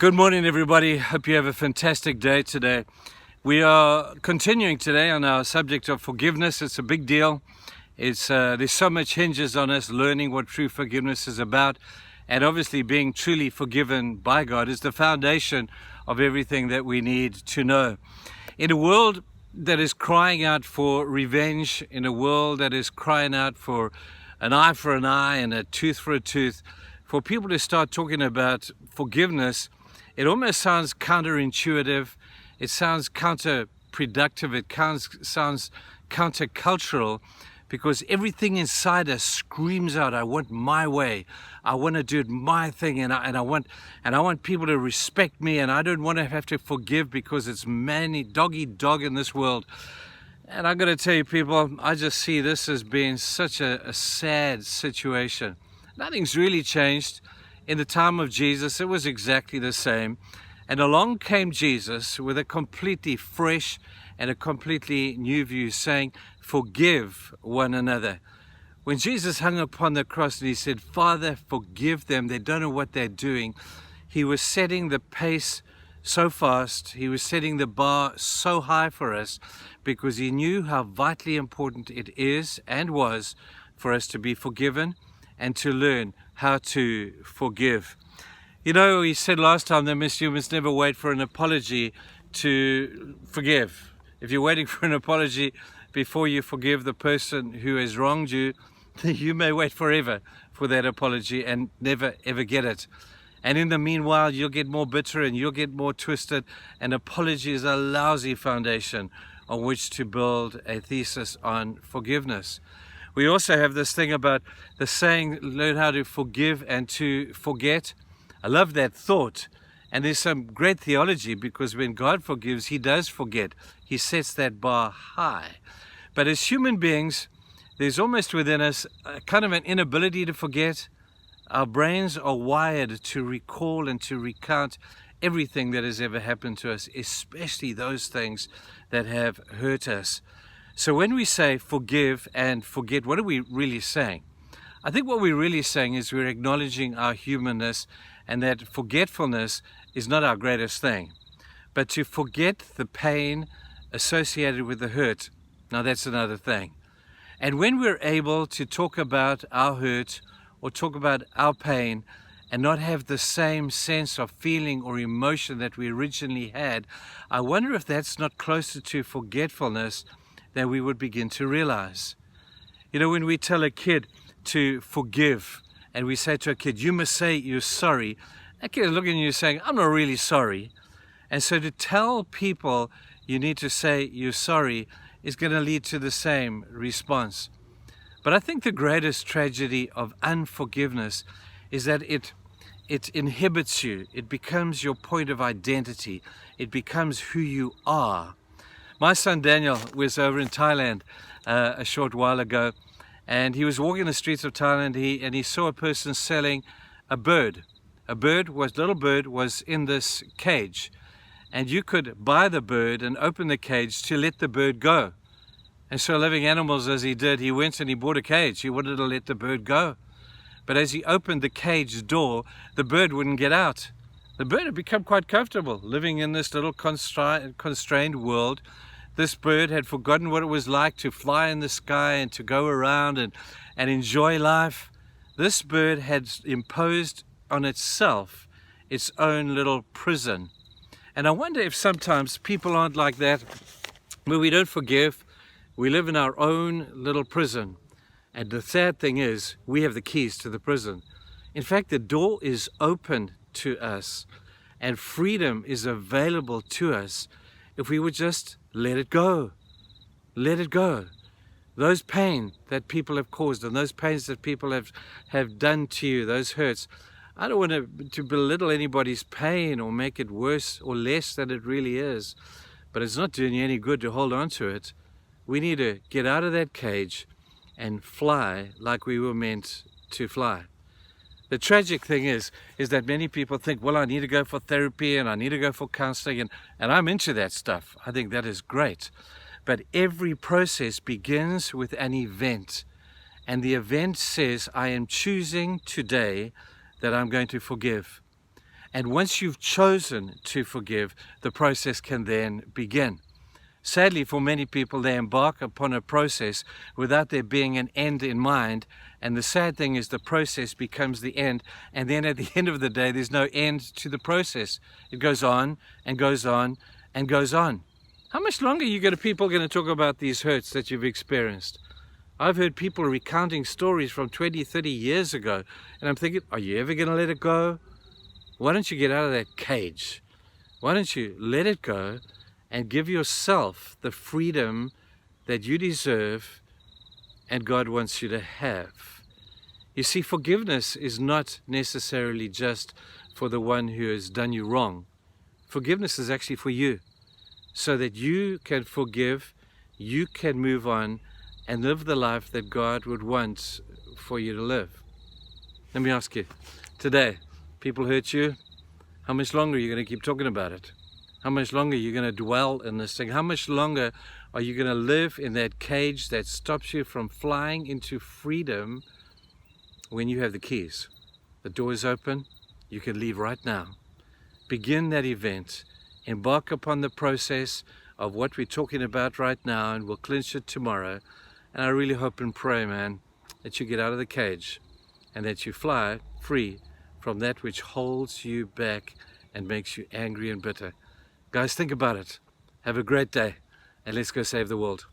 Good morning, everybody. Hope you have a fantastic day today. We are continuing today on our subject of forgiveness. It's a big deal. There's so much hinges on us learning what true forgiveness is about, and obviously being truly forgiven by God is the foundation of everything that we need to know. In a world that is crying out for revenge, in a world that is crying out for an eye for an eye and a tooth for a tooth, for people to start talking about forgiveness, it almost sounds counterintuitive. It sounds counterproductive. It sounds countercultural, because everything inside us screams out, "I want my way. I want to do it my thing, and I want people to respect me, and I don't want to have to forgive because it's dog eat dog in this world." And I'm going to tell you, people, I just see this as being such a sad situation. Nothing's really changed. In the time of Jesus, it was exactly the same. And along came Jesus with a completely fresh and a completely new view, saying, "Forgive one another." When Jesus hung upon the cross and he said, "Father, forgive them, they don't know what they're doing," he was setting the pace so fast, he was setting the bar so high for us, because he knew how vitally important it is and was for us to be forgiven and to learn how to forgive. You know, he said last time that you must never wait for an apology to forgive. If you're waiting for an apology before you forgive the person who has wronged you, you may wait forever for that apology and never ever get it. And in the meanwhile, you'll get more bitter and you'll get more twisted. An apology is a lousy foundation on which to build a thesis on forgiveness. We also have this thing about the saying, learn how to forgive and to forget. I love that thought. And there's some great theology, because when God forgives, he does forget. He sets that bar high. But as human beings, there's almost within us a kind of an inability to forget. Our brains are wired to recall and to recount everything that has ever happened to us, especially those things that have hurt us. So when we say forgive and forget, what are we really saying? I think what we're really saying is we're acknowledging our humanness, and that forgetfulness is not our greatest thing. But to forget the pain associated with the hurt, now that's another thing. And when we're able to talk about our hurt or talk about our pain and not have the same sense of feeling or emotion that we originally had, I wonder if that's not closer to forgetfulness than we would begin to realize. You know, when we tell a kid to forgive, and we say to a kid, "You must say you're sorry," that kid is looking at you saying, "I'm not really sorry." And so to tell people you need to say you're sorry is going to lead to the same response. But I think the greatest tragedy of unforgiveness is that it inhibits you. It becomes your point of identity. It becomes who you are. My son Daniel was over in Thailand a short while ago, and he was walking the streets of Thailand, and he saw a person selling a bird. Little bird was in this cage, and you could buy the bird and open the cage to let the bird go. And so, loving animals as he did, he went and he bought a cage. He wanted to let the bird go. But as he opened the cage door, the bird wouldn't get out. The bird had become quite comfortable living in this little constrained world. This bird had forgotten what it was like to fly in the sky and to go around and enjoy life. This bird had imposed on itself its own little prison. And I wonder if sometimes people aren't like that, where we don't forgive. We live in our own little prison. And the sad thing is, we have the keys to the prison. In fact, the door is open to us, and freedom is available to us if we would just let it go. Let it go. Those pain that people have caused, and those pains that people have done to you, those hurts. I don't want to belittle anybody's pain or make it worse or less than it really is, but it's not doing you any good to hold on to it. We need to get out of that cage and fly like we were meant to fly. The tragic thing is that many people think, well, I need to go for therapy and I need to go for counseling, and I'm into that stuff. I think that is great. But every process begins with an event. And the event says, I am choosing today that I'm going to forgive. And once you've chosen to forgive, the process can then begin. Sadly, for many people, they embark upon a process without there being an end in mind. And the sad thing is the process becomes the end. And then at the end of the day, there's no end to the process. It goes on and goes on and goes on. How much longer are people going to talk about these hurts that you've experienced? I've heard people recounting stories from 20, 30 years ago. And I'm thinking, are you ever going to let it go? Why don't you get out of that cage? Why don't you let it go and give yourself the freedom that you deserve and God wants you to have? You see, forgiveness is not necessarily just for the one who has done you wrong. Forgiveness is actually for you, so that you can forgive, you can move on and live the life that God would want for you to live. Let me ask you, today, people hurt you. How much longer are you going to keep talking about it? How much longer are you going to dwell in this thing? How much longer are you going to live in that cage that stops you from flying into freedom when you have the keys? The door is open. You can leave right now. Begin that event. Embark upon the process of what we're talking about right now, and we'll clinch it tomorrow. And I really hope and pray, man, that you get out of the cage and that you fly free from that which holds you back and makes you angry and bitter. Guys, think about it. Have a great day, and let's go save the world.